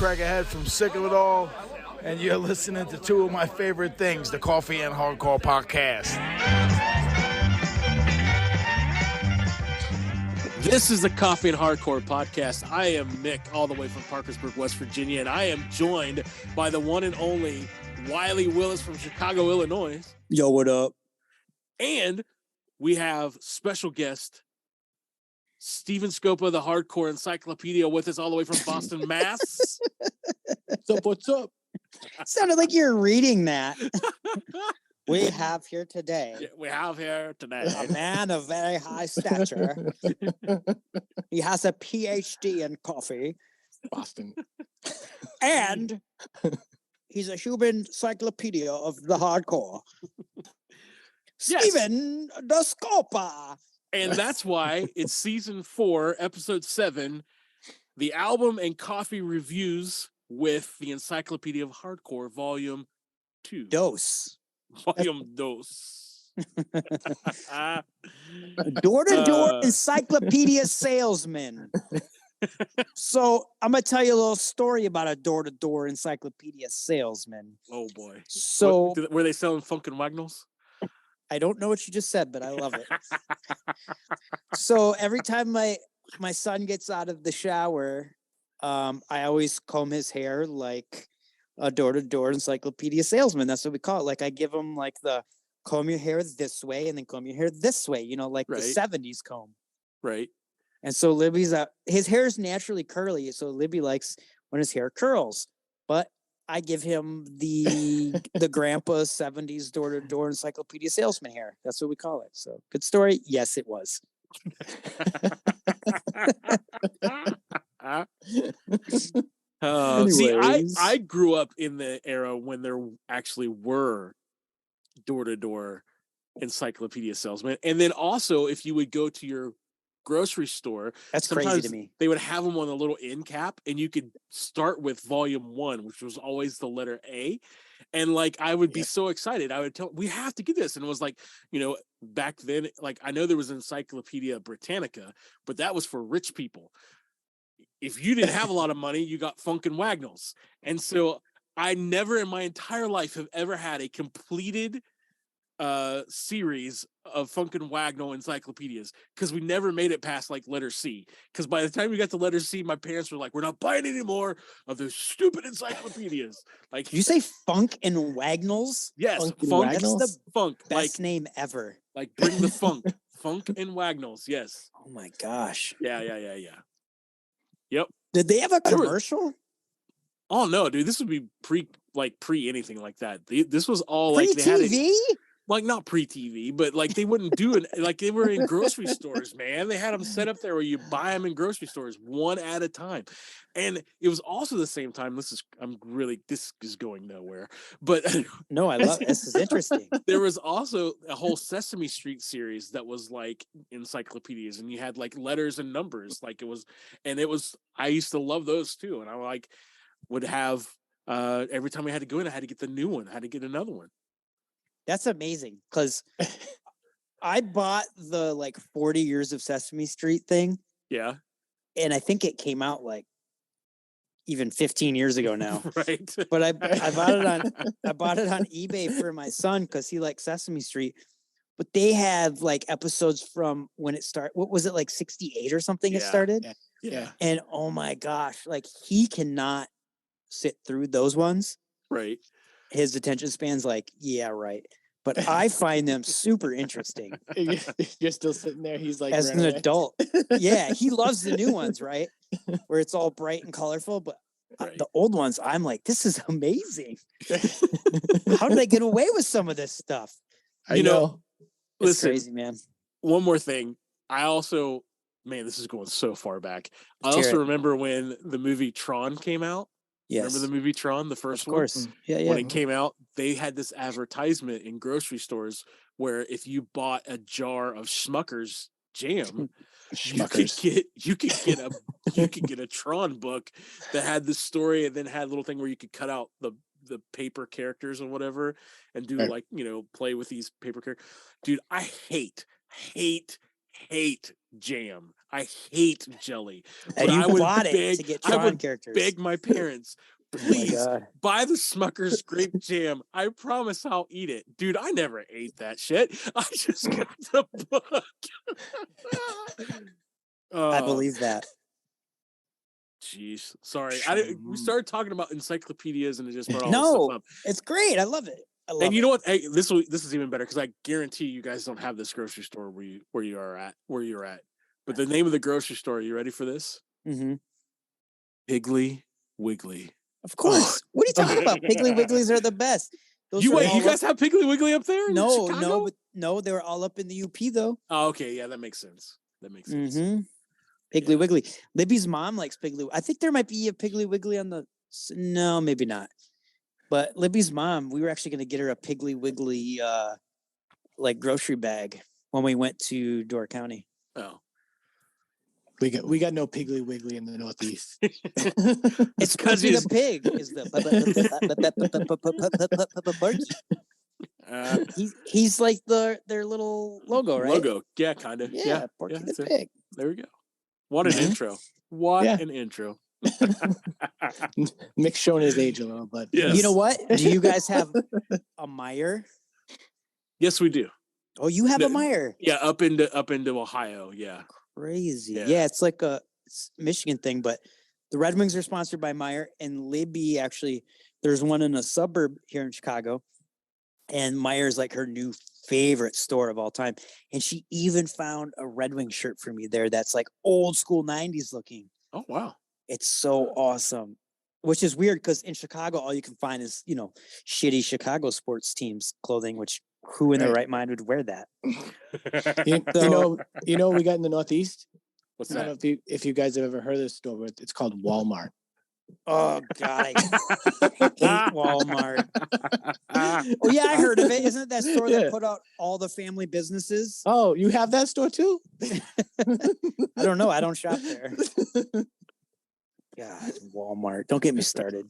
Crackhead from Sick of It All, and you're listening to two of my favorite things, the Coffee and Hardcore podcast. This is the Coffee and Hardcore podcast. I am Mick, all the way from Parkersburg, West Virginia, and I am joined by the one and only Wiley Willis from Chicago, Illinois. Yo, what up? And we have special guest Steven Scopa, the Hardcore Encyclopedia, with us all the way from Boston, Mass. What's up? Sounded like you're reading that. We have here today a man of very high stature. He has a PhD in coffee. Boston. And he's a human encyclopedia of the hardcore. Yes. Steven the Scopa. And that's why it's season 4, episode 7, the album and coffee reviews with the Encyclopedia of Hardcore, volume 2. Dose. Volume dos. Door-to-door encyclopedia salesman. So I'm going to tell you a little story about a door-to-door encyclopedia salesman. Oh, boy. So were they selling Funkin' Wagnalls? I don't know what you just said, but I love it. So every time my son gets out of the shower, I always comb his hair like a door-to-door encyclopedia salesman. That's what we call it. Like I give him like the comb your hair this way and then comb your hair this way, like right. The 70s comb. Right. And so Libby's his hair is naturally curly, so Libby likes when his hair curls. But I give him the grandpa 70s door-to-door encyclopedia salesman hair. That's what we call it. So good story. Yes, it was. See, I grew up in the era when there actually were door-to-door encyclopedia salesmen. And then also, if you would go to your grocery store, that's crazy to me. They would have them on a little end cap, and you could start with volume 1, which was always the letter A. And like I would be so excited. I would tell, we have to get this. And it was like, back then, like I know there was Encyclopedia Britannica, but that was for rich people. If you didn't have a lot of money, you got Funkin' Wagnalls. And so I never in my entire life have ever had a completed series of Funkin' Wagnall encyclopedias, because we never made it past like letter C. Because by the time we got to letter C, my parents were like, we're not buying any more of those stupid encyclopedias. Like, did you say Funk and Wagnalls? Yes, Funk. That's the Funk. Best name ever. Like bring the funk. Funk and Wagnalls, yes. Oh my gosh. Yeah. Yep. Did they have a commercial? Oh no, dude! This would be pre anything like that. This was all pre-TV? Like they had it, like not pre-TV, but like they wouldn't do it. Like they were in grocery stores, man. They had them set up there where you buy them in grocery stores one at a time, and it was also the same time. This is going nowhere, but no, I love this. Is interesting. There was also a whole Sesame Street series that was like encyclopedias, and you had like letters and numbers, like it was. I used to love those too, and I would have every time I had to go in, I had to get the new one. I had to get another one. That's amazing, because I bought the 40 Years of Sesame Street thing. Yeah. And I think it came out even 15 years ago now. Right. But I bought it on eBay for my son because he likes Sesame Street. But they had episodes from when it started. What was it, 68 or something it started? Yeah. And oh my gosh, he cannot sit through those ones. Right. His attention span's yeah, right. But I find them super interesting. You're still sitting there. He's like, as an adult. Yeah, he loves the new ones, right? Where it's all bright and colorful. But the old ones, I'm like, this is amazing. How did I get away with some of this stuff? I know. It's listen, crazy, man. One more thing. I also, this is going so far back. I also remember when the movie Tron came out. Yes. Remember the movie Tron, the first one? Of course. Yeah. When it came out, they had this advertisement in grocery stores where if you bought a jar of Schmucker's jam, you could get a Tron book that had the story and then had a little thing where you could cut out the paper characters or whatever and do play with these paper characters. Dude, I hate jam. I hate jelly. And But you I would bought it beg, to get I Tron would characters. beg my parents, Oh my please God. buy the Smucker's grape jam. I promise I'll eat it. Dude, I never ate that shit. I just got the book. I believe that. Jeez. Sorry. We started talking about encyclopedias and it just brought all this No, stuff up. it's great. I love it. And you know what? Hey, this is even better because I guarantee you guys don't have this grocery store where you're at. But the name of the grocery store, you ready for this? Mm-hmm. Piggly Wiggly. Of course. What are you talking about? Piggly Wigglies are the best. Those You are wait, all you guys have Piggly Wiggly up there in No, Chicago? no, they were all up in the UP though. Oh, okay, yeah, that makes sense. Mm-hmm. Piggly Wiggly. Libby's mom likes Piggly. I think there might be a Piggly Wiggly on the. No, maybe not. But Libby's mom, we were actually going to get her a Piggly Wiggly, like grocery bag when we went to Door County. Oh, we got no Piggly Wiggly in the Northeast. It's because the pig is the he's like their little logo, right? Logo, yeah, kind of. Yeah, Porky the pig. There we go. What an intro! What an intro! Mick's showing his age a little, but yes. You know what? Do you guys have a Meijer? Yes, we do. Oh, you have a Meijer? Yeah, up into Ohio. Yeah, crazy. Yeah, it's like a Michigan thing, but the Red Wings are sponsored by Meijer, and Libby actually. There's one in a suburb here in Chicago, and Meijer is like her new favorite store of all time. And she even found a Red Wing shirt for me there that's like old school 90s looking. Oh, wow. It's so awesome, which is weird because in Chicago, all you can find is, shitty Chicago sports teams clothing, which who in their right mind would wear that? You know, we got in the Northeast. What's I don't know if you guys have ever heard of this store, but it's called Walmart. Oh God, I hate Walmart. Oh yeah, I heard of it. Isn't it that store that put out all the family businesses? Oh, you have that store too? I don't know. I don't shop there. God, Walmart. Don't get me started.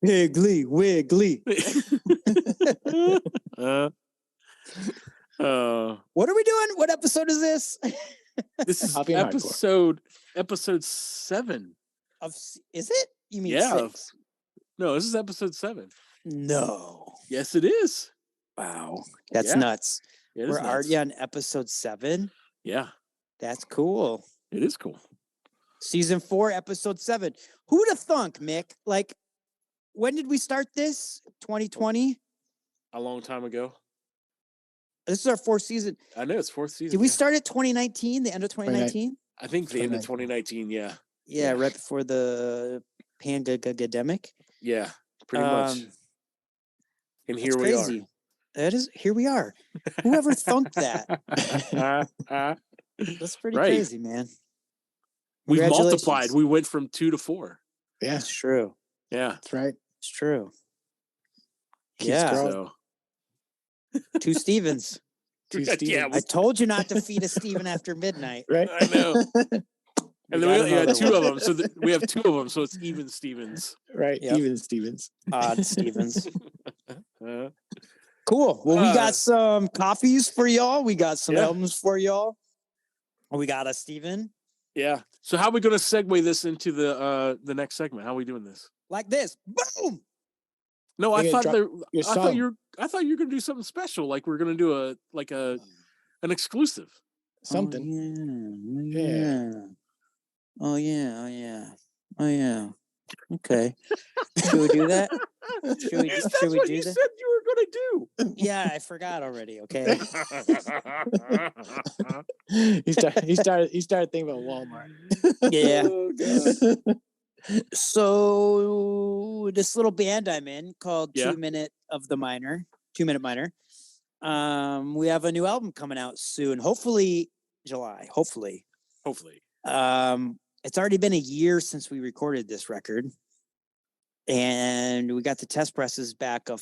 Piggly Wiggly. What are we doing? What episode is this? This is episode 7. Is it? You mean 6? No, this is episode 7. No. Yes, it is. Wow. That's nuts. We're already on episode 7. Yeah. That's cool. It is cool. Season 4, episode 7. Who'd have thunk, Mick? Like, when did we start this? 2020? A long time ago. This is our 4th season. I know it's 4th season. Did we start at 2019? The end of 2019? I think the end of 2019. Yeah. Yeah, right before the pandemic. Yeah, pretty much. And here we are. Here we are. Whoever thunk that? That's pretty crazy, man. We multiplied. We went from 2 to 4. Yeah, it's true. Yeah, that's right. It's true. Keeps growing. So. 2 Stevens. 2 Stevens. Yeah, I told you not to feed a Steven after midnight. Right? I know. And then we had 2 of them, so we have 2 of them, so it's even Stevens. Right, yep. Even Stevens. Odd Stevens. Cool. Well, we got some coffees for y'all. We got some albums for y'all. We got a Steven. Yeah. So how are we going to segue this into the next segment? How are we doing this? Like this. Boom. No, I thought you were going to do something special. Like we're going to do an exclusive. Something. Oh yeah. Okay. Should we do that? Should we That's do what you that? said you were going to do. Yeah, I forgot already. Okay. He started thinking about Walmart. Yeah. Oh, So this little band I'm in called 2 Minute Minor. We have a new album coming out soon. Hopefully July. Hopefully. It's already been a year since we recorded this record, and we got the test presses back a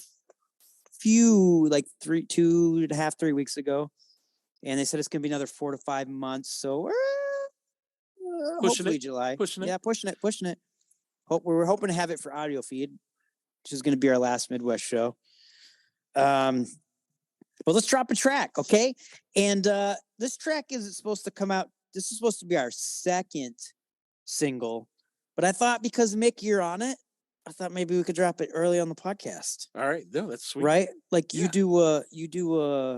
few, like 2.5, 3 weeks ago, and they said it's gonna be another 4 to 5 months. So we're hopefully July. Pushing it. We're hoping to have it for audio feed, which is gonna be our last Midwest show. Well, let's drop a track, okay? And this track is supposed to come out this is supposed to be our second single, but I thought because Mick, you're on it, I thought maybe we could drop it early on the podcast. All right. No, that's sweet. Right? Like Yeah. you do a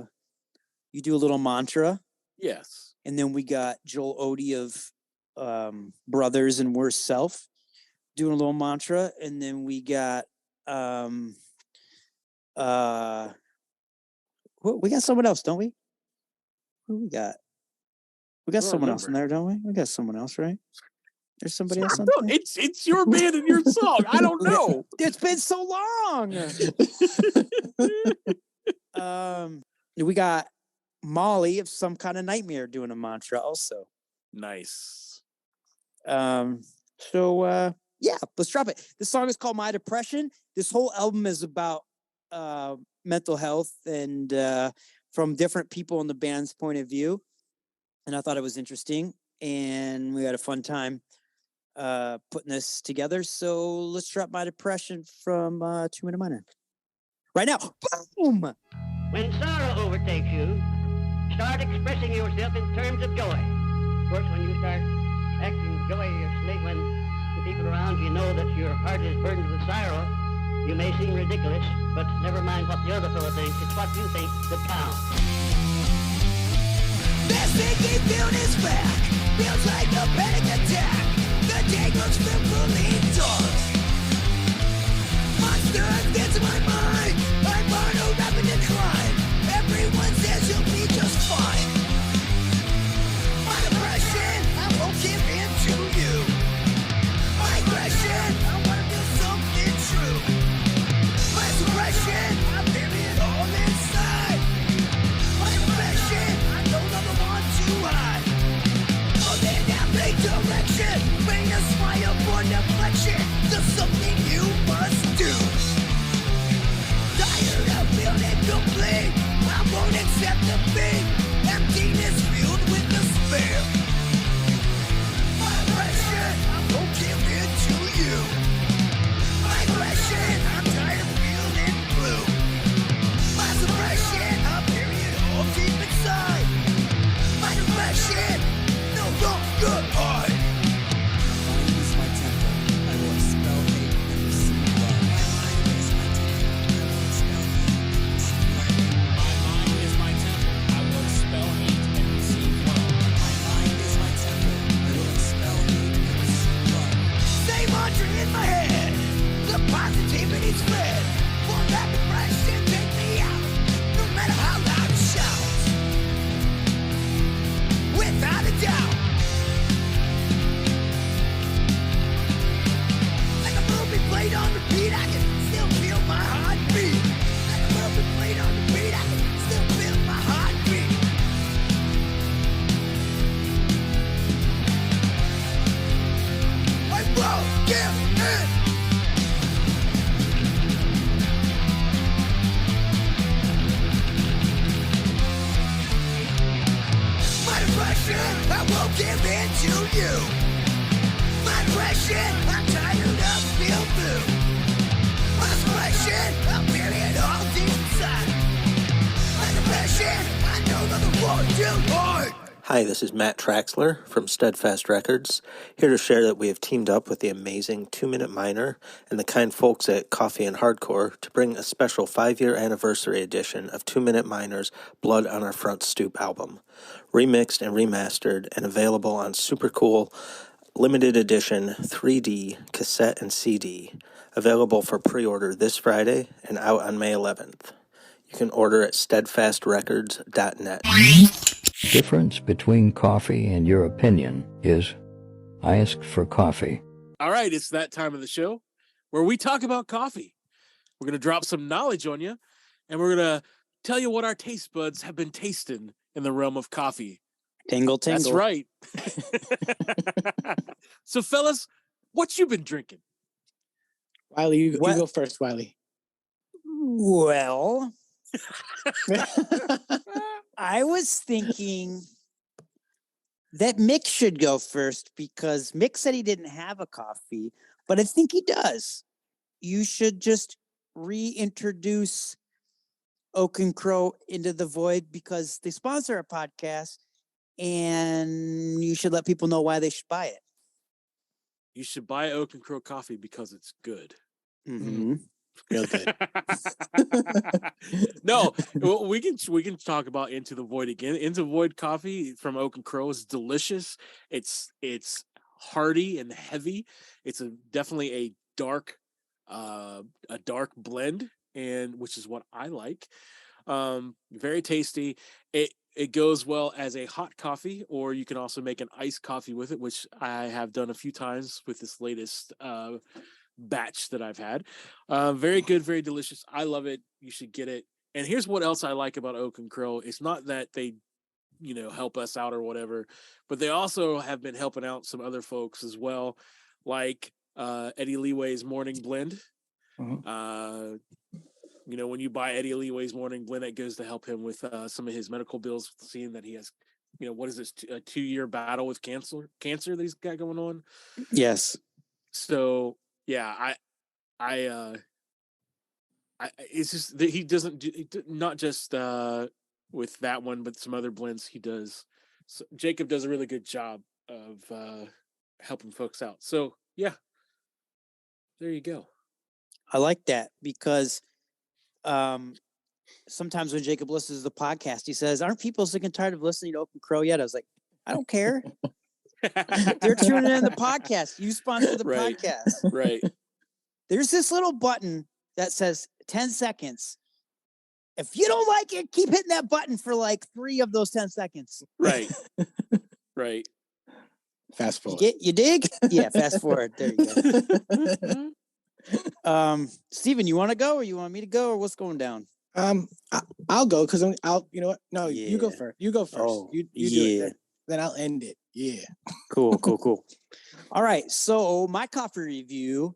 little mantra, Yes. and then we got Joel Odie of Brothers and Worst Self doing a little mantra, and then we got we got someone else, don't we? Who we got? We got I don't someone else in remember. there, don't we? We got someone else, right? There's somebody else on No, there. it's your band and your song. I don't know. It's been so long. We got Molly of Some Kind of Nightmare doing a mantra also. Nice. So yeah, let's drop it. This song is called My Depression. This whole album is about mental health and from different people in the band's point of view. And I thought it was interesting, and we had a fun time putting this together. So let's drop My Depression from 2 Minute Minor right now. Boom. When sorrow overtakes you, start expressing yourself in terms of joy. Of course, when you start acting joyously, when the people around you know that your heart is burdened with sorrow, you may seem ridiculous, but never mind what the other fellow thinks. It's what you think that counts. This sinking feeling is back. Feels like a panic attack. The day goes fearfully dark. Monsters dance in my mind. I'm on a rapid decline. Everyone says you'll be just fine. My depression, I won't give in to you. My aggression, I wanna feel something true. My suppression, I bury it all inside. My depression, I no longer want to hide. Oh, then that big direction, bring a smile for deflection. There's something you must do. Tired of feeling complete, I won't accept defeat. Emptiness filled with despair. My depression, I won't give in to you. My aggression, I'm tired of feeling blue. My suppression, I bury it all deep inside. My depression, no longer hide. Mine is my temple. I will expel hate and receive love. My mind is my temple. I will expel hate and receive love. My mind is my temple. I will expel hate and receive love. My mind is my temple. I will expel hate and receive love. Same mantra in my head. The positivity's fed. Won't that depression take me out? No matter how loud it shouts. Without a doubt. Like a movie played on repeat, I can still feel my heartbeat. Like a movie played on repeat, I can still feel my heartbeat. I won't give in. My depression, I won't give in to you. My depression, I'm tired of feeling blue. My depression, I'm bury it all deep inside. My depression, I no longer want to hide. Hi, this is Matt Traxler from Steadfast Records, here to share that we have teamed up with the amazing 2 Minute Minor and the kind folks at Coffee and Hardcore to bring a special 5-year anniversary edition of 2 Minute Minor's Blood on Our Front Stoop album, remixed and remastered and available on super cool limited edition 3D cassette and CD, available for pre-order this Friday and out on May 11th. You can order at steadfastrecords.net. Difference between coffee and your opinion is, I asked for coffee. All right, it's that time of the show where we talk about coffee. We're going to drop some knowledge on you, and we're going to tell you what our taste buds have been tasting in the realm of coffee. Tingle, tingle. That's right. So, fellas, what you been drinking? Wiley, you What? go first, Wiley. Well, I was thinking that Mick should go first because Mick said he didn't have a coffee, but I think he does. You should just reintroduce Oak and Crow into the void because they sponsor our podcast and you should let people know why they should buy it. You should buy Oak and Crow coffee because it's good. Mm-hmm. Real good. No, well, we can talk about Into the Void again. Into the Void coffee from Oak and Crow is delicious. It's hearty and heavy. It's definitely a dark blend, and which is what I like. Very tasty. It goes well as a hot coffee, or you can also make an iced coffee with it, which I have done a few times with this latest batch that I've had. Very good, very delicious. I love it. You should get it. And here's what else I like about Oak and Crow. It's not that they, help us out or whatever, but they also have been helping out some other folks as well, like Eddie Leeway's Morning Blend. Mhm. When you buy Eddie Leeway's Morning Blend, it goes to help him with some of his medical bills, seeing that he has, what is this, a 2-year battle with cancer that he's got going on. Yes. So yeah, I it's just that he doesn't do, not just with that one, but some other blends he does. So Jacob does a really good job of helping folks out. So yeah, there you go. I like that because sometimes when Jacob listens to the podcast, he says, "Aren't people sick and tired of listening to Oak and Crow yet?" I was like, "I don't care. They're tuning in the podcast. You sponsor the Right. podcast." Right. There's this little button that says 10 seconds. If you don't like it, keep hitting that button for like 3 of those 10 seconds. Right. Right. Fast forward. You dig? Yeah, fast forward. There you go. Steven, you want to go or you want me to go or what's going down? I'll go because I'll. You know what? No, Yeah. you go first. You go first. Oh, you do yeah. it. Then I'll end it. Yeah. Cool. All right. So my coffee review,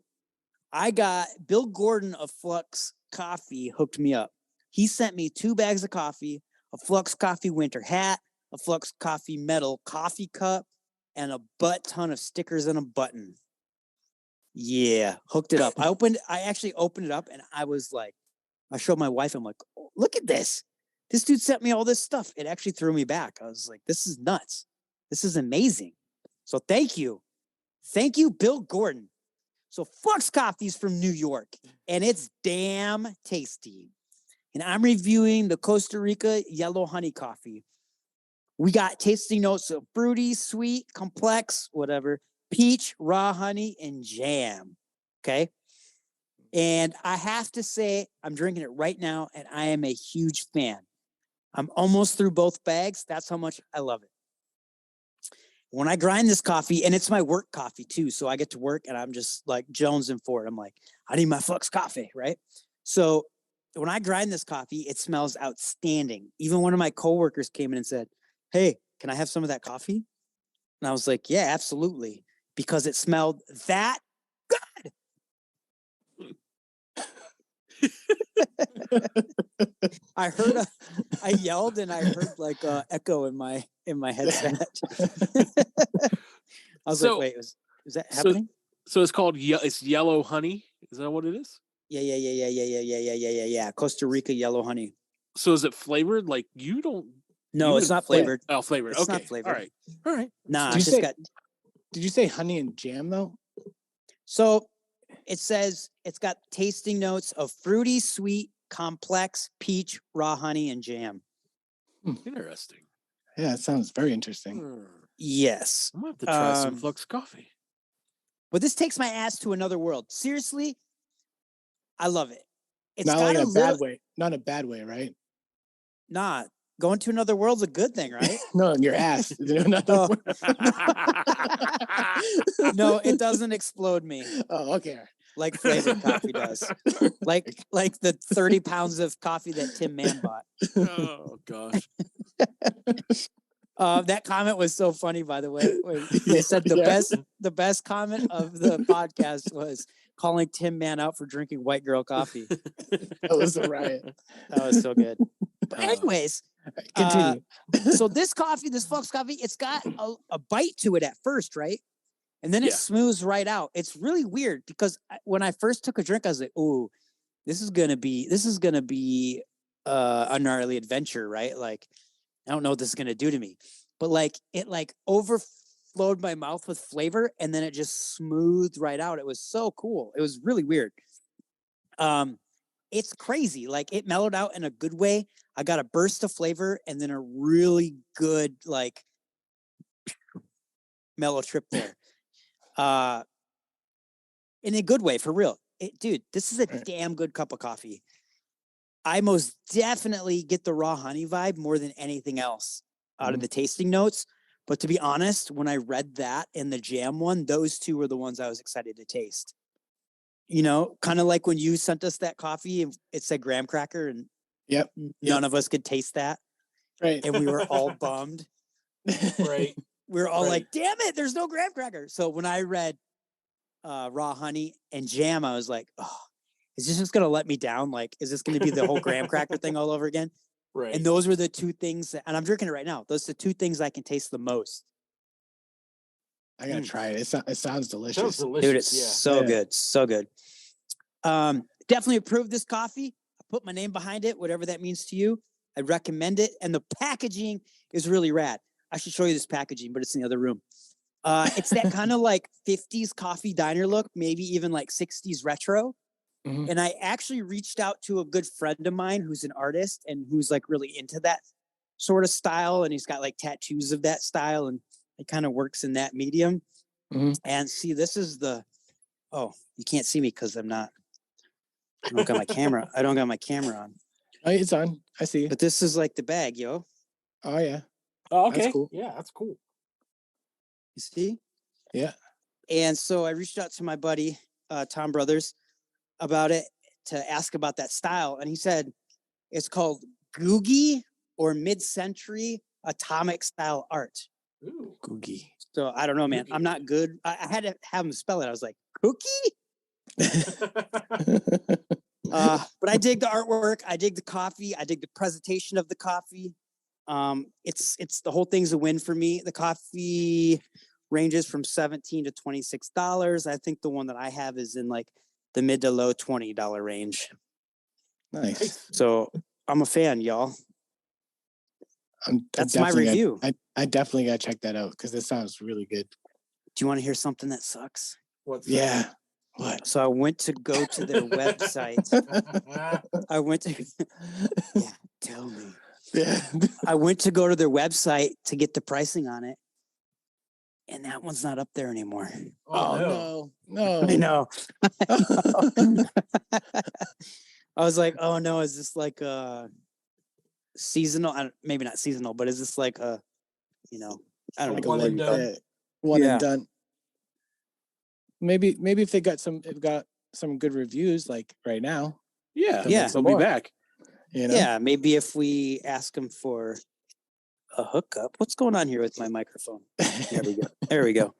I got Bill Gordon of Flux Coffee hooked me up. He sent me 2 bags of coffee, a Flux Coffee winter hat, a Flux Coffee metal coffee cup, and a butt ton of stickers and a button. Yeah, hooked it up. I actually opened it up and I was like, I showed my wife, I'm like, oh, look at this. This dude sent me all this stuff. It actually threw me back. I was like, this is nuts. This is amazing. So thank you. Thank you, Bill Gordon. So Flux Coffee's from New York and it's damn tasty. And I'm reviewing the Costa Rica yellow honey coffee. We got tasting notes of fruity, sweet, complex, whatever, peach, raw honey, and jam. Okay. And I have to say, I'm drinking it right now, and I am a huge fan. I'm almost through both bags. That's how much I love it. When I grind this coffee, and it's my work coffee too, so I get to work and I'm just like jonesing for it. I'm like, I need my Flux coffee, right? So when I grind this coffee, it smells outstanding. Even one of my coworkers came in and said, "Hey, can I have some of that coffee?" And I was like, "Yeah, absolutely," because it smelled that good. I yelled and I heard like echo in my headset. I was like, wait, is that happening? So it's called it's yellow honey. Is that what it is? Yeah. Costa Rica yellow honey. So is it flavored? Like you don't? No, it's not flavored. Oh, flavored. It's okay. not flavored. All right. Nah, Did it's you just say- got. Did you say honey and jam though? So it says it's got tasting notes of fruity, sweet, complex, peach, raw honey, and jam. Interesting. Yeah, it sounds very interesting. Yes. I'm gonna have to try some Flux coffee. But this takes my ass to another world. Seriously, I love it. It's Not got like a in a bad little, way. Not in a bad way, right? Nah, going to another world's a good thing, right? No, in your ass. Oh. No, it doesn't explode me Oh, okay. like flavored coffee does. Like the 30 pounds of coffee that Tim Mann bought. Oh gosh. That comment was so funny, by the way. When he said the best comment of the podcast was calling Tim Mann out for drinking white girl coffee. That was a riot. That was so good. But anyways, Continue. so this Flux coffee, it's got a bite to it at first, right? And then it smooths right out. It's really weird because when I first took a drink, I was like, "Oh, this is gonna be a gnarly adventure, right?" Like, I don't know what this is gonna do to me. but like it like overflowed my mouth with flavor and then it just smoothed right out. It was so cool. It was really weird. It's crazy. Like it mellowed out in a good way. I got a burst of flavor and then a really good like mellow trip there. In a good way, for real. Dude, this is a damn good cup of coffee. I most definitely get the raw honey vibe more than anything else out of the tasting notes. But to be honest, when I read that and the jam one, those two were the ones I was excited to taste. You know, kind of like when you sent us that coffee and it said graham cracker and none of us could taste that. Right. And we were all bummed. Right. We were all like, damn it, there's no graham cracker. So when I read raw honey and jam, I was like, oh, is this just going to let me down? Like, is this going to be the whole graham cracker thing all over again? Right. And those were the two things that, and I'm drinking it right now. Those are the two things I can taste the most. I gotta try it. It sounds delicious. Sounds delicious. Dude, it's so good. So good. Definitely approve this coffee. I put my name behind it, whatever that means to you. I recommend it. And the packaging is really rad. I should show you this packaging, but it's in the other room. It's that kind of like 50s coffee diner look, maybe even like 60s retro. And I actually reached out to a good friend of mine who's an artist and who's like really into that sort of style. And he's got like tattoos of that style and it kind of works in that medium. And see, this is oh, you can't see me because I don't got my camera. I don't got my camera on. Oh, it's on. I see you. But this is like the bag, yo. Oh, yeah. Oh, okay. That's cool. Yeah, that's cool. You see? Yeah. And so I reached out to my buddy, Tom Brothers, about it to ask about that style. And he said, it's called Googie or mid-century atomic style art. Ooh. Googie. So I don't know, man. I'm not good. I had to have him spell it. I was like, cookie? But I dig the artwork. I dig the coffee. I dig the presentation of the coffee. It's the whole thing's a win for me. The coffee ranges from $17 to $26. I think the one that I have is in like the mid to low $20 range. Nice. So I'm a fan, y'all. That's my review. I definitely gotta check that out because this sounds really good. Do you want to hear something that sucks? What's Yeah. What? So I went to go to their website. I went to yeah, tell me. Yeah. I went to go to their website to get the pricing on it. And that one's not up there anymore. Oh, no. I know. I was like, oh no, is this like a seasonal? Maybe not seasonal, but is this like a, I don't Like know. one and done. One Yeah. and done. Maybe if they got some good reviews like right now. Yeah. Yeah. They'll be back. Yeah, maybe if we ask them for a hookup. What's going on here with my microphone? There we go. There we go.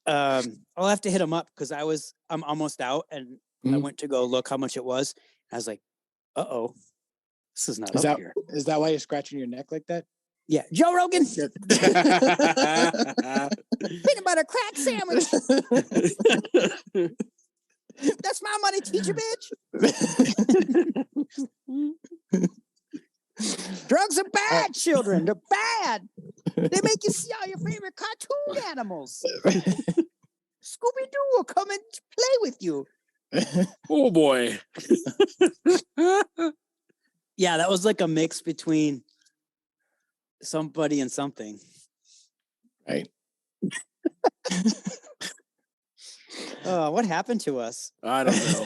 I'll have to hit them up because I'm almost out and I went to go look how much it was. I was like, uh-oh, this is not up here. Is that why you're scratching your neck like that? Yeah. Joe Rogan. Peanut butter crack sandwich. That's my money, teacher, bitch. Drugs are bad, children. They're bad. They make you see all your favorite cartoon animals. Scooby-Doo will come and play with you. Oh, boy. Yeah, that was like a mix between somebody and something. Right. What happened to us? I don't know.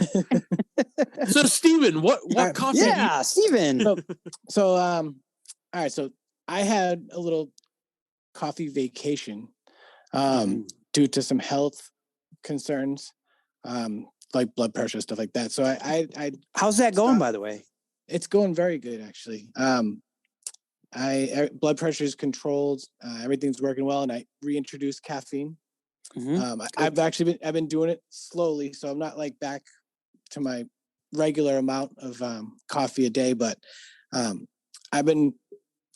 So, Steven, what coffee? Yeah, Steven. So, all right. So I had a little coffee vacation due to some health concerns, like blood pressure, stuff like that. So I how's that going, by the way? It's going very good, actually. Blood pressure is controlled. Everything's working well, and I reintroduced caffeine. I've been doing it slowly, so I'm not like back to my regular amount of coffee a day, but I've been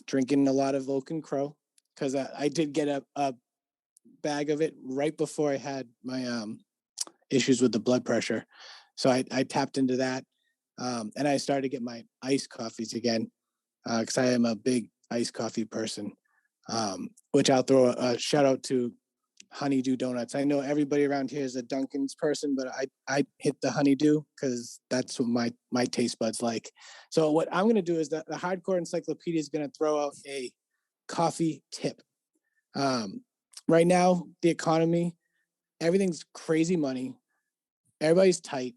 drinking a lot of Oak and Crow because I did get a bag of it right before I had my issues with the blood pressure. So I tapped into that, and I started to get my iced coffees again because I am a big iced coffee person. which I'll throw a shout out to Honeydew Donuts. I know everybody around here is a Dunkin's person, but I hit the Honeydew because that's what my taste buds like. So what I'm going to do is that the Hardcore Encyclopedia is going to throw out a coffee tip. Right now, the economy, everything's crazy money. Everybody's tight.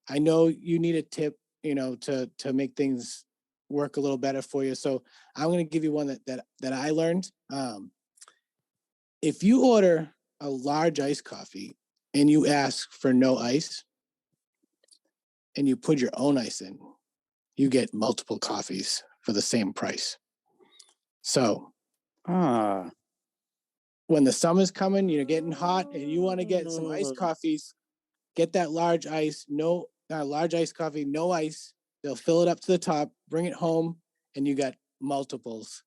I know you need a tip, to make things work a little better for you. So I'm going to give you one that I learned. If you order a large iced coffee and you ask for no ice and you put your own ice in, you get multiple coffees for the same price. So when the summer's coming, you're getting hot and you want to get some iced coffees, get that large iced coffee, no ice. They'll fill it up to the top, bring it home, and you got multiples.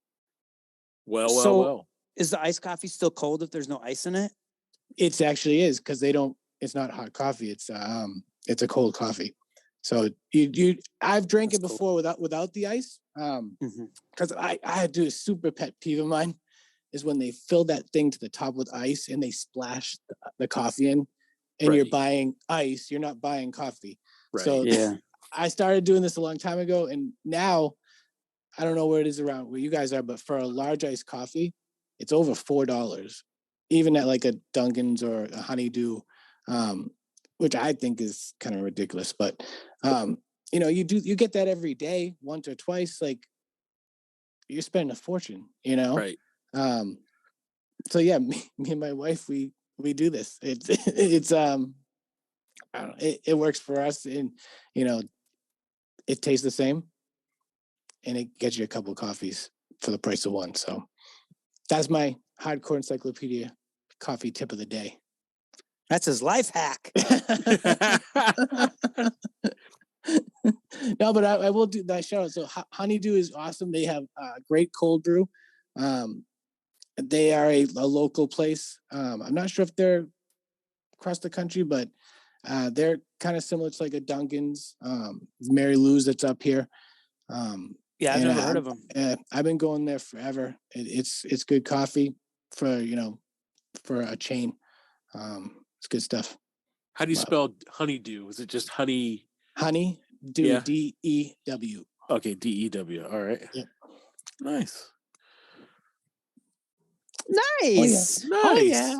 Well. Is the iced coffee still cold if there's no ice in it? It actually is, because it's not hot coffee. It's a cold coffee. So I've drank it before without the ice. Because I do a super pet peeve of mine is when they fill that thing to the top with ice and they splash the coffee in, and you're buying ice, you're not buying coffee. Right. So yeah, I started doing this a long time ago, and now I don't know where it is around where you guys are, but for a large iced coffee, it's over $4, even at like a Dunkin's or a Honeydew, which I think is kind of ridiculous. But you get that every day, once or twice, like you're spending a fortune, Right. So yeah, me and my wife, we do this. It's I don't know, it works for us, and it tastes the same, and it gets you a couple of coffees for the price of one. So that's my Hardcore Encyclopedia coffee tip of the day. That's his life hack. No, but I will do that shout out. So Honeydew is awesome. They have great cold brew. They are a local place. I'm not sure if they're across the country, but they're kind of similar to like a Dunkin's, Mary Lou's that's up here. Yeah, I've never heard of them. I've been going there forever. It's good coffee for a chain. It's good stuff. How do you spell Honeydew? Is it just honey? Honeydew, yeah. DEW. Okay, DEW. All right. Yep. Nice. Nice. Oh, yeah.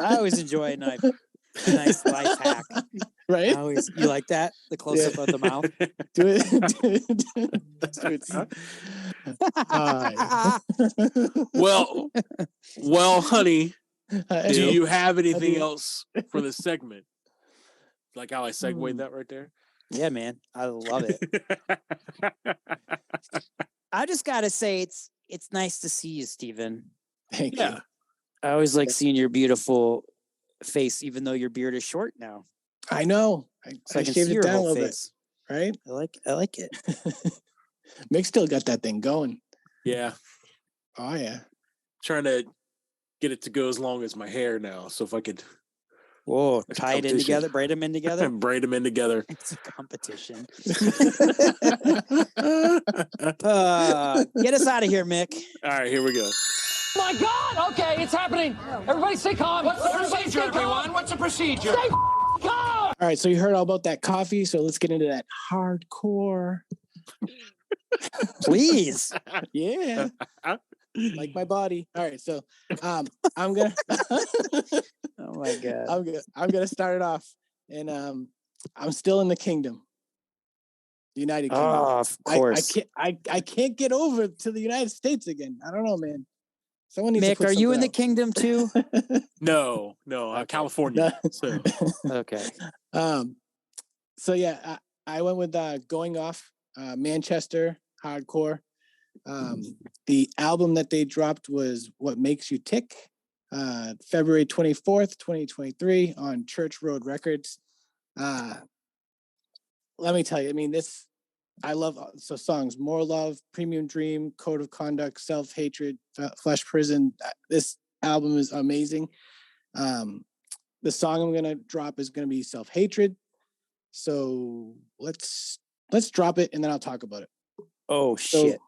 I always enjoy a nice life hack. Right? You like that? The close up of the mouth. Do it. Well, honey, do you have anything else for this segment? Like how I segued that right there? Yeah, man. I love it. I just gotta say it's nice to see you, Steven. Thank you. I always like seeing your beautiful face, even though your beard is short now. I know. I shaved it down a little bit. Right? I like it. Mick still got that thing going. Yeah. Oh yeah. Trying to get it to go as long as my hair now. So if I could tie it in together, braid them in together. Braid them in together. It's a competition. Get us out of here, Mick. All right, here we go. My God! Okay, it's happening. Everybody stay calm. What's the procedure, everyone? What's the procedure? Stay calm! All right, so you heard all about that coffee, so let's get into that hardcore. Please. Yeah. Like my body. All right, so I'm gonna oh my God. I'm gonna start it off. And I'm still in the kingdom. The United Kingdom. Oh, of course. I can't get over to the United States again. I don't know, man. Someone needs Mick, to put are you in the else. kingdom too? No, California. So. Okay. So yeah, I went with Going Off, Manchester hardcore. The album that they dropped was What Makes You Tick, February 24th, 2023 on Church Road Records. Let me tell you, I mean, I love songs, More Love, Premium Dream, Code of Conduct, Self-Hatred, Flesh Prison. This album is amazing. The song I'm going to drop is going to be Self-Hatred. So let's drop it and then I'll talk about it. Oh, shit.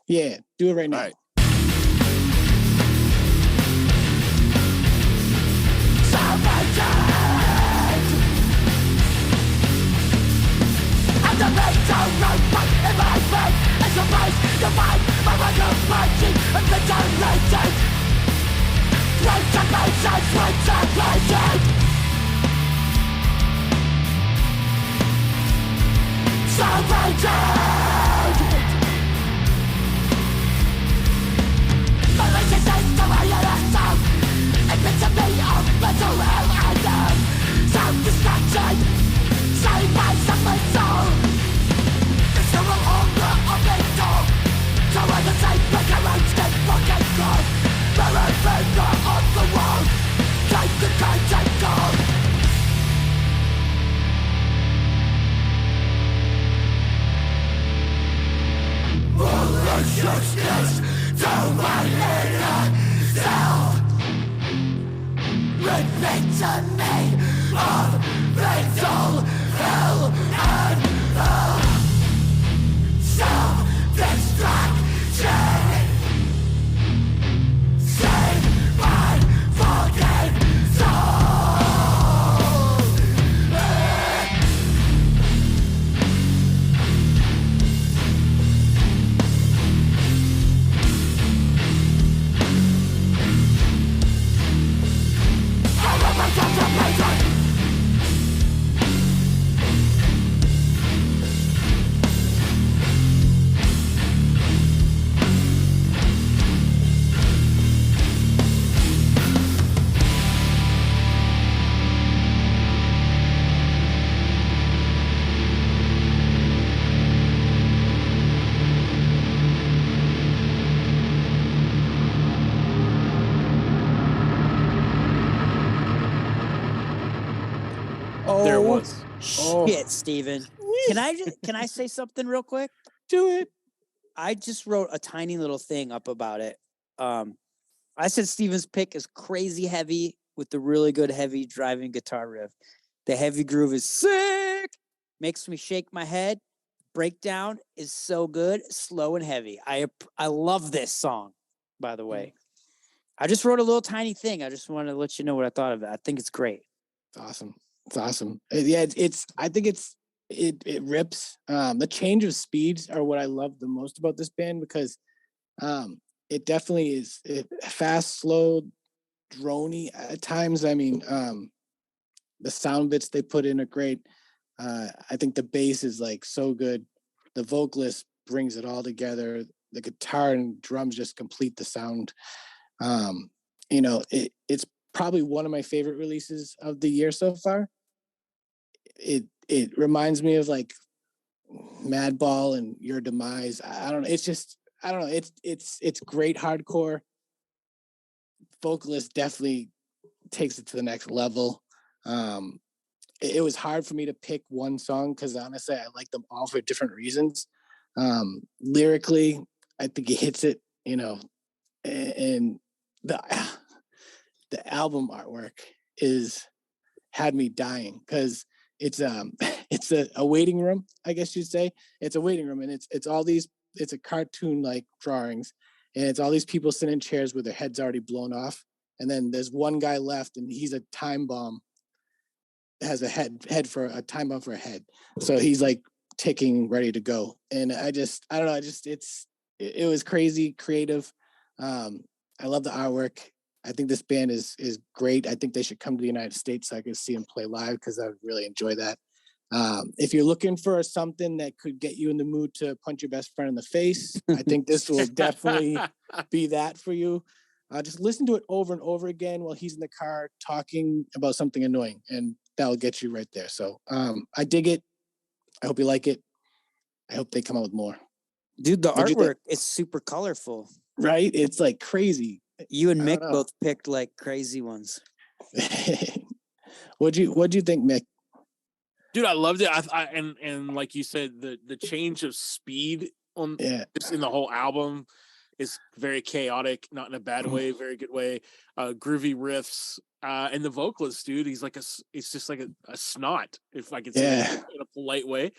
Yeah, do it right now. All right. marching and vigilating. Great emotions vigilating. Salvaging. Malicious is the way it is sound. Epitome of mental hell and self-destruction. Saved by someone's soul. Visceral hunger of it all. So I can say recurrence get fucking cold. Mirror finger on the wall. Take the curtain cold. Maliciousness to my inner self. Repeat to me of mental hell and self-destruction. Save my fucking soul. There it was. Shit, Steven. Can I say something real quick? Do it. I just wrote a tiny little thing up about it. I said Steven's pick is crazy heavy with the really good heavy driving guitar riff. The heavy groove is sick. Makes me shake my head. Breakdown is so good, slow and heavy. I love this song, by the way. I just wrote a little tiny thing. I just wanted to let you know what I thought of it. I think it's great. It's awesome. It's awesome. Yeah, I think it rips. The change of speeds are what I love the most about this band because it definitely is fast, slow, droney at times. I mean, the sound bits they put in are great. I think the bass is like so good. The vocalist brings it all together. The guitar and drums just complete the sound. It's probably one of my favorite releases of the year so far. It reminds me of like Madball and Your Demise. I don't know. It's great hardcore. Vocalist definitely takes it to the next level. It was hard for me to pick one song because honestly, I like them all for different reasons. Lyrically, I think he hits it, and the album artwork had me dying because it's a waiting room, I guess you'd say. It's a waiting room, and it's a cartoon like drawings, and it's all these people sitting in chairs with their heads already blown off, and then there's one guy left, and he's a time bomb. Has a head for a time bomb for a head, so he's like ticking, ready to go. And I don't know. It was crazy creative. I love the artwork. I think this band is great. I think they should come to the United States so I could see them play live because I would really enjoy that. If you're looking for something that could get you in the mood to punch your best friend in the face, I think this will definitely be that for you. Just listen to it over and over again while he's in the car talking about something annoying, and that'll get you right there. So I dig it. I hope you like it. I hope they come out with more. Dude, the artwork is super colorful. Right? It's like crazy. You and Mick both picked like crazy ones. What'd you think, Mick? Dude, I loved it. And like you said, the change of speed on just in the whole album is very chaotic, not in a bad way, very good way. Groovy riffs, and the vocalist, dude, he's just like a snot, if I could say it in a polite way.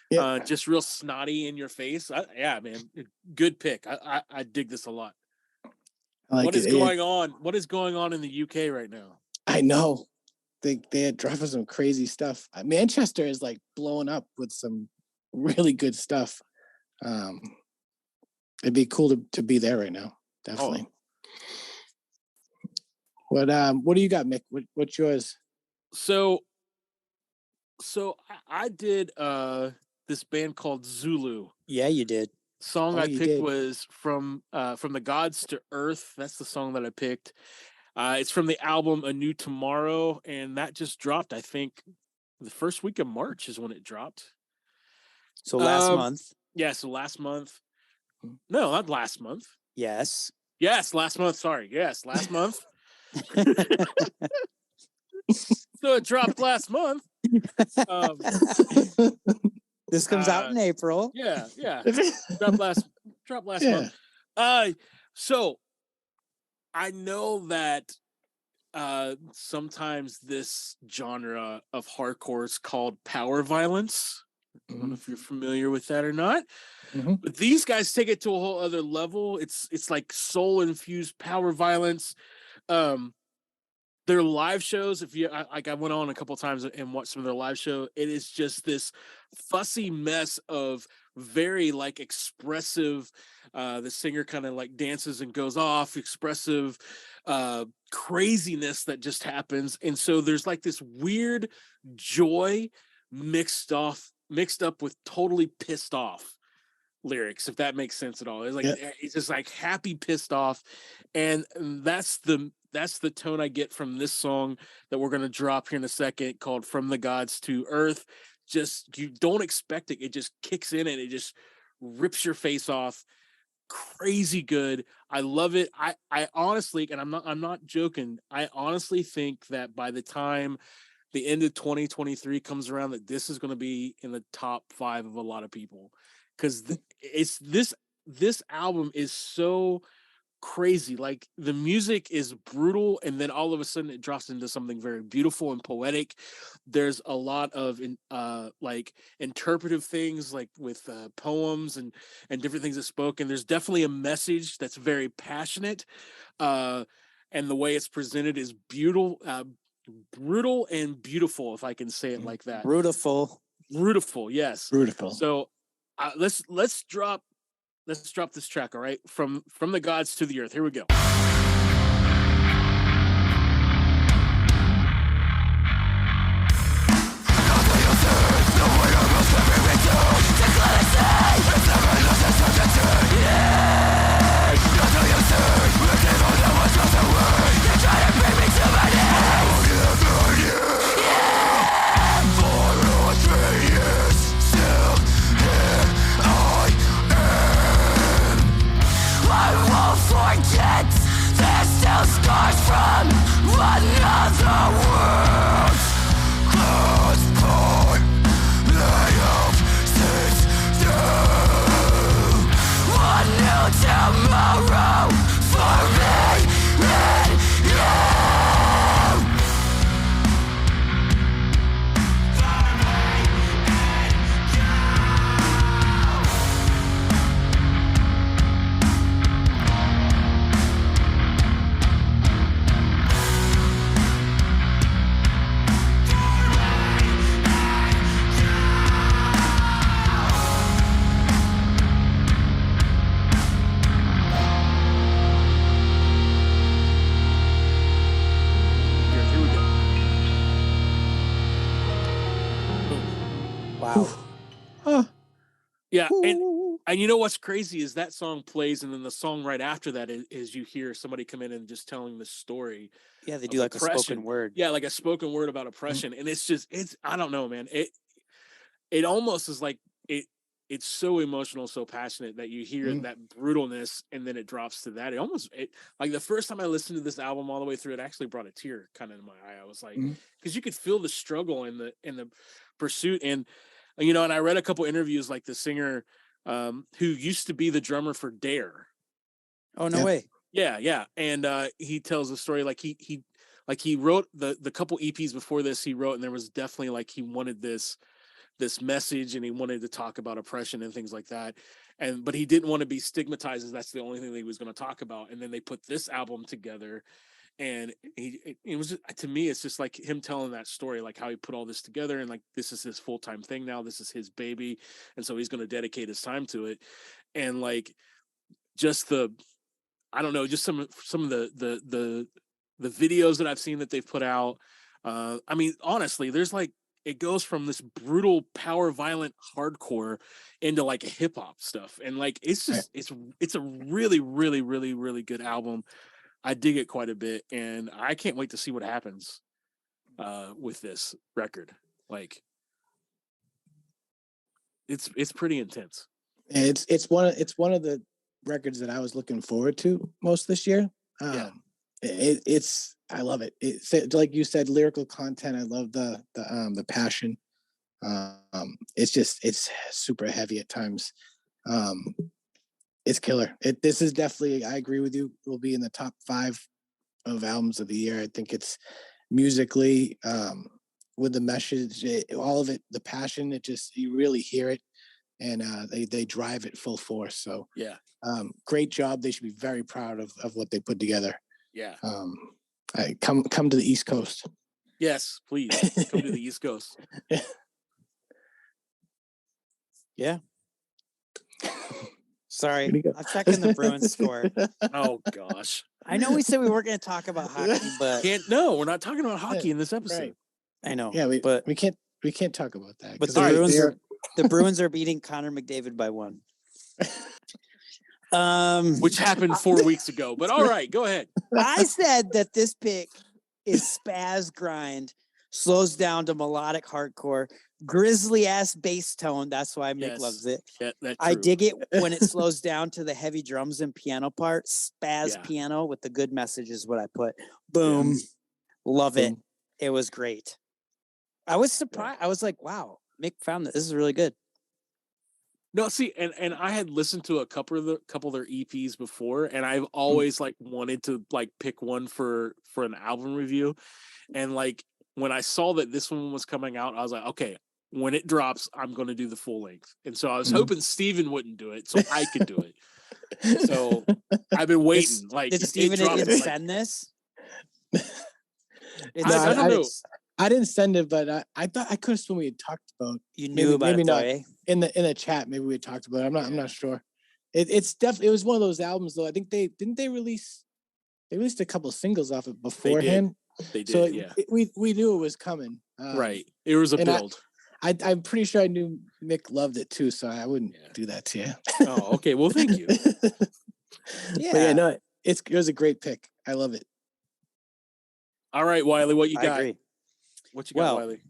Yeah. Just real snotty in your face. Man, good pick. I dig this a lot. What is going on? What is going on in the UK right now? I know. They had dropped some crazy stuff. Manchester is like blowing up with some really good stuff. it'd be cool to be there right now. Definitely. What do you got, Mick? What's yours? So I did this band called Zulu. Yeah, you did. Song I picked was from the Gods to Earth. That's the song that I picked. It's from the album A New Tomorrow, and that just dropped. I think the first week of March is when it dropped. So last month. Yeah, so last month. No, not last month. Yes. Yes, last month. Sorry. Yes, last month. So it dropped last month. This comes out in April. Yeah. Dropped last month. So I know that sometimes this genre of hardcore is called power violence. I don't know if you're familiar with that or not. But these guys take it to a whole other level. It's like soul infused power violence. Their live shows, if you I went on a couple of times and watched some of their live show, it is just this fussy mess of very like expressive, the singer kind of like dances and goes off, expressive craziness that just happens. And so there's like this weird joy mixed up with totally pissed off lyrics, if that makes sense at all. It's like it's just like happy pissed off, and that's the tone I get from this song that we're going to drop here in a second, called From the Gods to Earth. Just, you don't expect it. It just kicks in and it just rips your face off. Crazy good. I love it. I honestly, and I'm not joking, I honestly think that by the time the end of 2023 comes around, that this is going to be in the top 5 of a lot of people, because this album is so crazy. Like, the music is brutal, and then all of a sudden it drops into something very beautiful and poetic. There's a lot of like interpretive things, like with poems and different things that spoke, and there's definitely a message that's very passionate, and the way it's presented is brutal and beautiful, if I can say it like that. Brutiful, yes. Brutiful. So let's drop this track, all right? From the Gods to the Earth. Here we go. Scars from another world. Close point, lay of six down. One new tomorrow for me and you. Yeah, and you know what's crazy is that song plays, and then the song right after that is you hear somebody come in and just telling the story. Yeah, they do like oppression. A spoken word. Yeah, like a spoken word about oppression, and it's I don't know, man. It almost is like it's so emotional, so passionate that you hear that brutalness, and then it drops to that. It like the first time I listened to this album all the way through, it actually brought a tear kind of in my eye. I was like, because you could feel the struggle and the pursuit. And you know, and I read a couple interviews, like the singer who used to be the drummer for Dare. Oh, no way. Yeah. And he tells a story, like he wrote the couple EPs before this, he wrote, and there was definitely like he wanted this message, and he wanted to talk about oppression and things like that. But he didn't want to be stigmatized as that's the only thing that he was going to talk about. And then they put this album together. And it was just, to me, it's just like him telling that story, like how he put all this together, and like this is his full-time thing now. This is his baby, and so he's going to dedicate his time to it. And like just I don't know, just some of the videos that I've seen that they've put out. I mean, honestly, there's like, it goes from this brutal power violent hardcore into like hip hop stuff. And like, it's just, it's a really, really, really, really good album. I dig it quite a bit, and I can't wait to see what happens with this record. Like, it's pretty intense. It's one of the records that I was looking forward to most this year. It's I love it. It's like you said, lyrical content. I love the passion. It's super heavy at times. It's killer. This is definitely, I agree with you, will be in the top 5 of albums of the year. I think it's musically, with the message, all of it, the passion, you really hear it, and they drive it full force. So yeah, great job. They should be very proud of what they put together. Yeah. Come to the East Coast. Yes, please come to the East Coast. Yeah. Sorry, I'm checking the Bruins score. Oh gosh. I know we said we weren't going to talk about hockey, but no, we're not talking about hockey in this episode. Right. I know. Yeah, but we can't talk about that. But the Bruins are beating Connor McDavid by 1. Which happened 4 weeks ago, but all right, go ahead. I said that this pick is spaz grind, slows down to melodic hardcore, grizzly ass bass tone. That's why Mick loves it. Yeah, that's I true. dig it when it slows down to the heavy drums and piano part. Spaz piano with the good message is what I put. Boom. Love it. It was great. I was surprised. I was like, wow, Mick found that. This is really good. No, see, and I had listened to a couple of their EPs before, and I've always like wanted to like pick one for an album review. And like when I saw that this one was coming out, I was like, okay, when it drops, I'm going to do the full length. And so I was hoping Steven wouldn't do it, so I could do it. So I've been waiting. Did Steven even send this? I don't know. I didn't send it, but I thought I could have sworn we had talked about. You knew about maybe it, not though, in the chat. Maybe we had talked about it. I'm not sure. It's definitely, it was one of those albums though. I think they released a couple singles off it beforehand. They did. So Yeah. We knew it was coming. Right. It was a build. I'm pretty sure I knew Mick loved it too, so I wouldn't do that to you. Oh, okay. Well, thank you. Yeah. But yeah, no, it was a great pick. I love it. All right, Wiley, what you got? I agree. What you got, Wiley?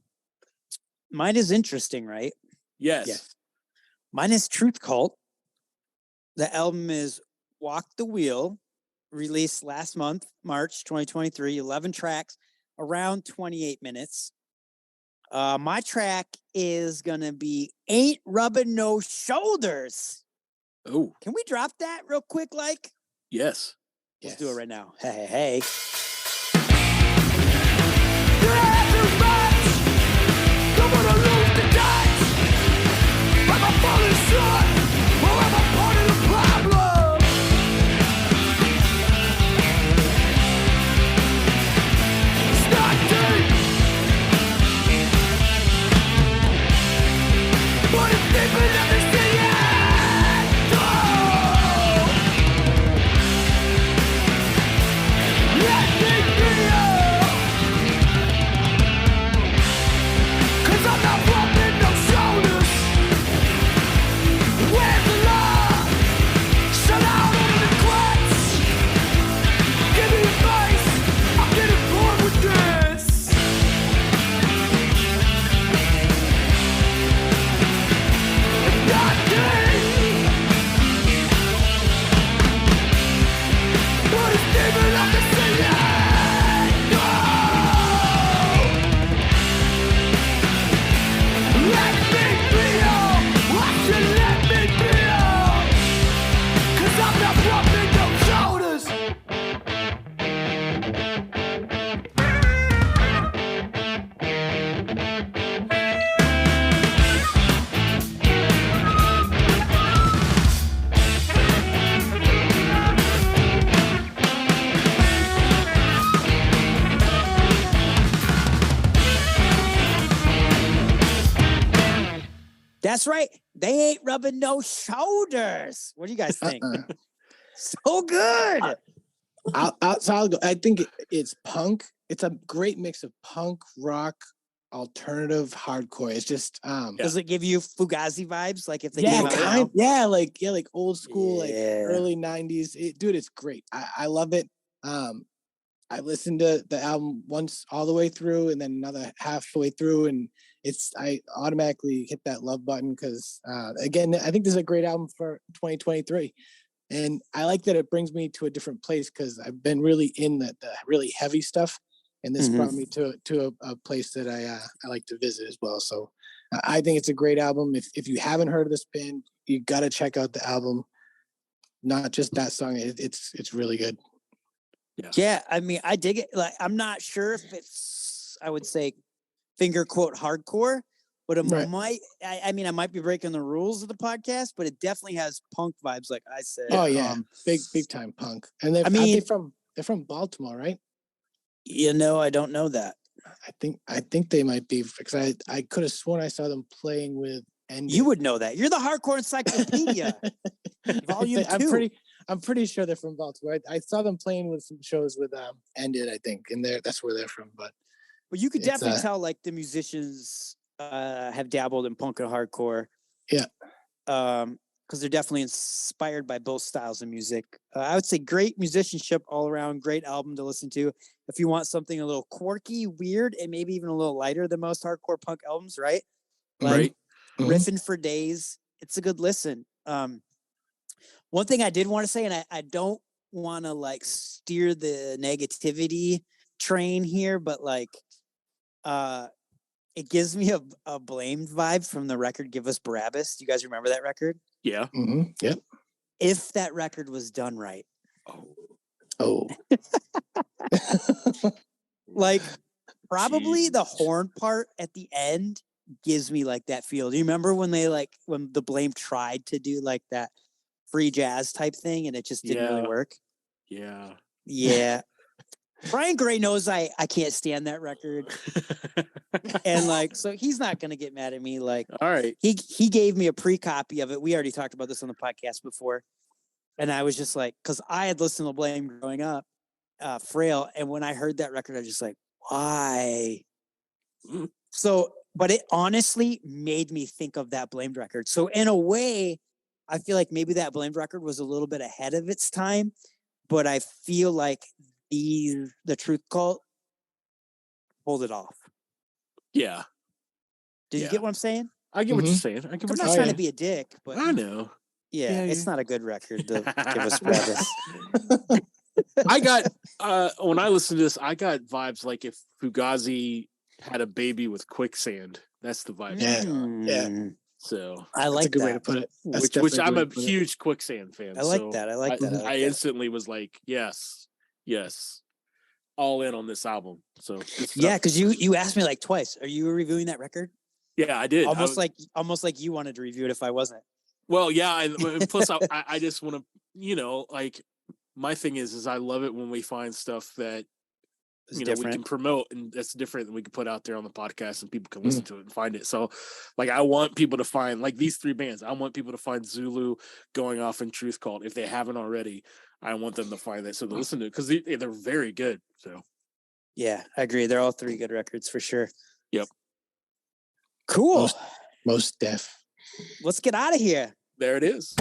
Mine is interesting, right? Yes. Mine is Truth Cult. The album is Walk the Wheel, released last month, March 2023, 11 tracks, around 28 minutes. My track is going to be Ain't Rubbing No Shoulders. Oh. Can we drop that real quick, like? Yes. Let's do it right now. Hey. That's right. They ain't rubbing no shoulders. What do you guys think? So good. I'll go. I think it's punk. It's a great mix of punk, rock, alternative, hardcore. It's just Does it give you Fugazi vibes? Like if they came out now? like old school, like early 90s. Dude, it's great. I love it. I listened to the album once all the way through and then another halfway through, and I automatically hit that love button because again, I think this is a great album for 2023. And I like that it brings me to a different place because I've been really in the really heavy stuff. And this brought me to a place that I like to visit as well. So I think it's a great album. If you haven't heard of this band, you got to check out the album. Not just that song. It's really good. Yeah. I mean, I dig it. Like, I'm not sure if it's, I would say, finger quote hardcore, but it might, I mean, I might be breaking the rules of the podcast, but it definitely has punk vibes, like I said. Oh yeah. Big time punk. And they're from Baltimore, right? You know, I don't know that. I think they might be, because I could have sworn I saw them playing with Ended. You would know that. You're the Hardcore Encyclopedia. Volume 2. I'm pretty sure they're from Baltimore. I saw them playing with some shows with Ended, I think, and that's where they're from. But you could definitely tell like the musicians have dabbled in punk and hardcore. Yeah. Because they're definitely inspired by both styles of music. I would say great musicianship all around, great album to listen to. If you want something a little quirky, weird, and maybe even a little lighter than most hardcore punk albums, right? Like riffing for days. It's a good listen. One thing I did want to say, and I don't want to like steer the negativity train here, but like it gives me a Blamed vibe from the record Give Us Barabbas. Do you guys remember that record? Yeah. Mm-hmm. Yep. If that record was done right. Oh. Like probably the horn part at the end gives me like that feel. Do you remember when the Blame tried to do like that free jazz type thing and it just didn't really work? Yeah. Brian Gray knows I can't stand that record. And like, so he's not going to get mad at me. Like, all right. He gave me a pre-copy of it. We already talked about this on the podcast before. And I was just like, cause I had listened to Blame growing up, Frail. And when I heard that record, I was just like, why? So, but it honestly made me think of that Blamed record. So in a way, I feel like maybe that Blamed record was a little bit ahead of its time, but I feel like the Truth Cult pulled it off. Yeah. Do you get what I'm saying? I get what you're saying. I'm not trying to be a dick, but I know. Yeah, it's not a good record to Give Us Barabbas. I got when I listened to this, I got vibes like if Fugazi had a baby with Quicksand. That's the vibe. Yeah. So I like that's a good that. way to put it. Which I'm a huge Quicksand fan. I like that. I like that. I instantly was like, yes, all in on this album. So yeah, because you asked me like twice. Are you reviewing that record? Yeah, I did. Almost like you wanted to review it if I wasn't. Well, yeah. Plus, I just want to, like my thing is I love it when we find stuff that we can promote and that's different than we can put out there on the podcast and people can listen to it and find it. So like, I want people to find like these three bands. I want people to find Zulu, Going Off, and Truth Cult. If they haven't already, I want them to find that. So they listen to it because they're very good. So yeah, I agree. They're all three good records for sure. Yep. Cool. Most deaf. Let's get out of here. There it is.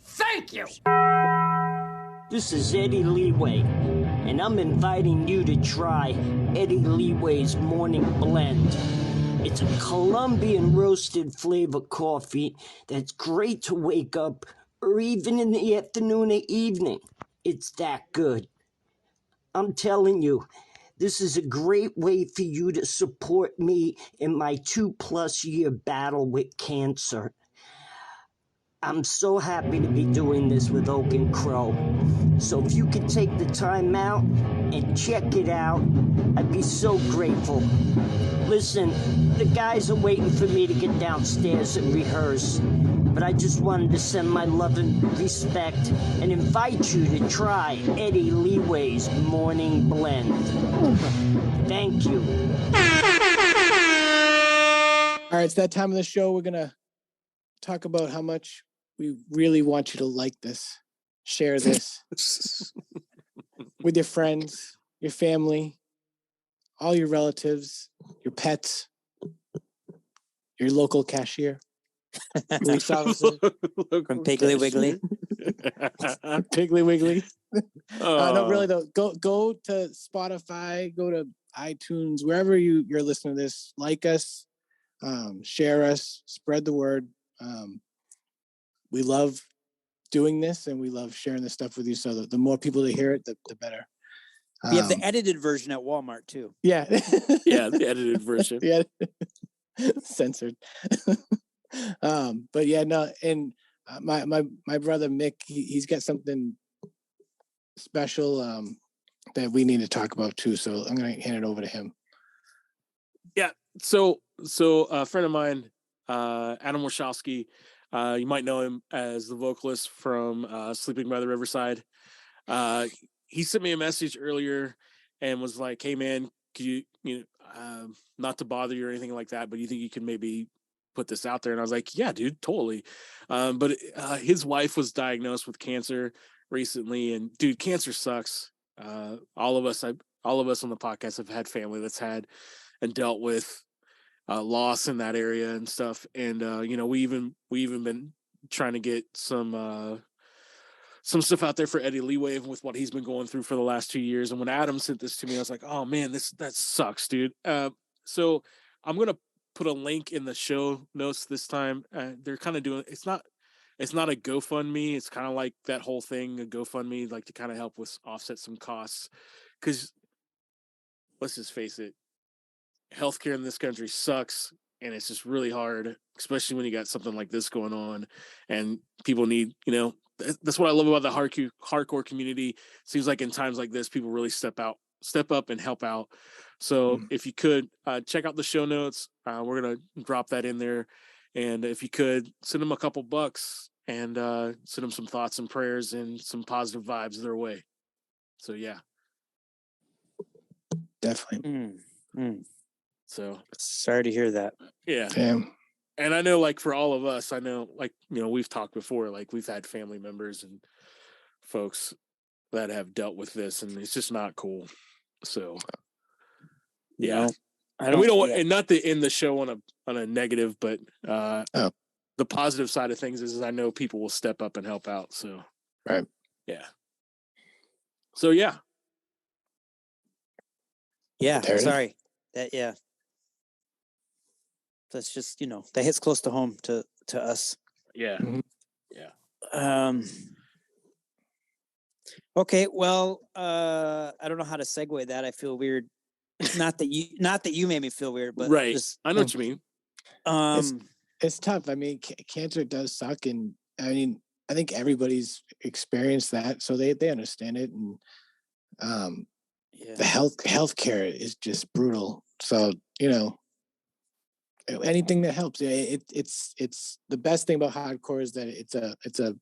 Thank you. This is Eddie Leeway, and I'm inviting you to try Eddie Leeway's Morning Blend. It's a Colombian roasted flavor coffee that's great to wake up or even in the afternoon or evening. It's that good. I'm telling you, this is a great way for you to support me in my 2+ year battle with cancer. I'm so happy to be doing this with Oak and Crow. So if you could take the time out and check it out, I'd be so grateful. Listen, the guys are waiting for me to get downstairs and rehearse. But I just wanted to send my love and respect and invite you to try Eddie Leeway's Morning Blend. Thank you. All right, it's that time of the show. We're going to talk about how much we really want you to like this share this with your friends, your family, all your relatives, your pets, your local cashier, police officer, From Piggly Wiggly. Piggly Wiggly. No, really though. Go to Spotify, go to iTunes, wherever you're listening to this. Like us, share us, spread the word. We love doing this, and we love sharing this stuff with you. So the more people that hear it, the better. We have the edited version at Walmart too. Yeah. Yeah, the edited version. Yeah. Censored. But yeah, no, and my brother Mick, he's got something special that we need to talk about too. So I'm gonna hand it over to him. Yeah. So a friend of mine, Adam Warshowsky, you might know him as the vocalist from Sleeping by the Riverside. He sent me a message earlier and was like, "Hey man, could you not to bother you or anything like that, but you think you can maybe put this out there?" And I was like, "Yeah, dude, totally." But his wife was diagnosed with cancer recently, and dude, cancer sucks. All of us on the podcast have had family that's had and dealt with loss in that area and stuff. And we even been trying to get some stuff out there for Eddie Leeway with what he's been going through for the last 2 years. And when Adam sent this to me, I was like, "Oh man, that sucks, dude." So I'm gonna put a link in the show notes this time. They're kind of doing it's not a GoFundMe. It's kind of like that whole thing, a GoFundMe, like to kind of help with offset some costs. Because let's just face it, healthcare in this country sucks, and it's just really hard, especially when you got something like this going on, and people need, that's what I love about the hardcore community. Seems like in times like this, people really step up and help out. So if you could check out the show notes, we're gonna drop that in there, and if you could send them a couple bucks and send them some thoughts and prayers and some positive vibes their way. So yeah, definitely. So sorry to hear that. Yeah. Damn. And I know, like, for all of us, I know, like, we've talked before, like, we've had family members and folks that have dealt with this, and it's just not cool. So, yeah. And we don't want, and not to end the show on a negative, but the positive side of things is I know people will step up and help out. So, right. Yeah. So, yeah. Yeah. Sorry. Yeah. That's just, that hits close to home to us. Yeah. Mm-hmm. Yeah. Okay. Well, I don't know how to segue that. I feel weird. Not that you made me feel weird, but right. Just, I know what you mean. It's tough. I mean, cancer does suck. And I mean, I think everybody's experienced that. So they understand it. And the healthcare is just brutal. So, anything that helps. It's the best thing about hardcore is that it's a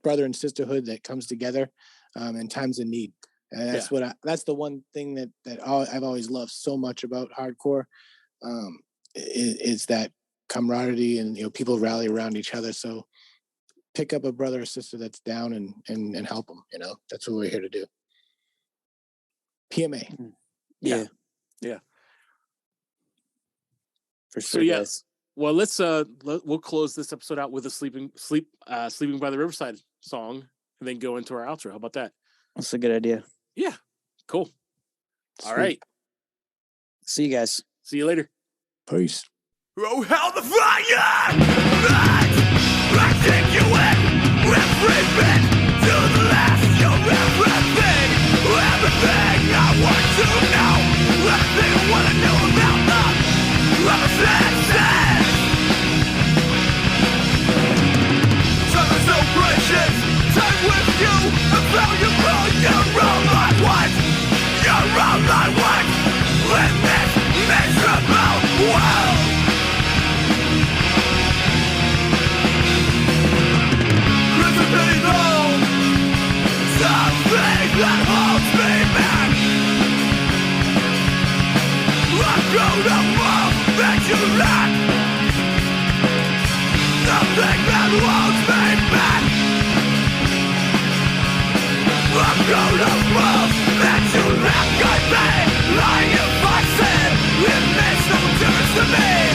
brother and sisterhood that comes together in times of need, and that's that's the one thing that I've always loved so much about hardcore is that camaraderie, and people rally around each other. So pick up a brother or sister that's down and help them. That's what we're here to do. PMA. Yeah. For sure. So yes. Well, let's we'll close this episode out with a sleeping by the Riverside song, and then go into our outro. How about that? That's a good idea. Yeah. Cool. Sweet. All right. See you guys. See you later. Peace. Oh, hell the fire! I take you in every bit to the last. You're everything I want to know. Everything I want to know about the senses. Time is so precious. Time with you. I found you all. You're all I want. You're all I want. In this miserable world. Something that holds me back. I'm gonna move that you lack. Something that holds me back. I'm grown-up wolf that you have got me. Lying if I said it makes no difference to me.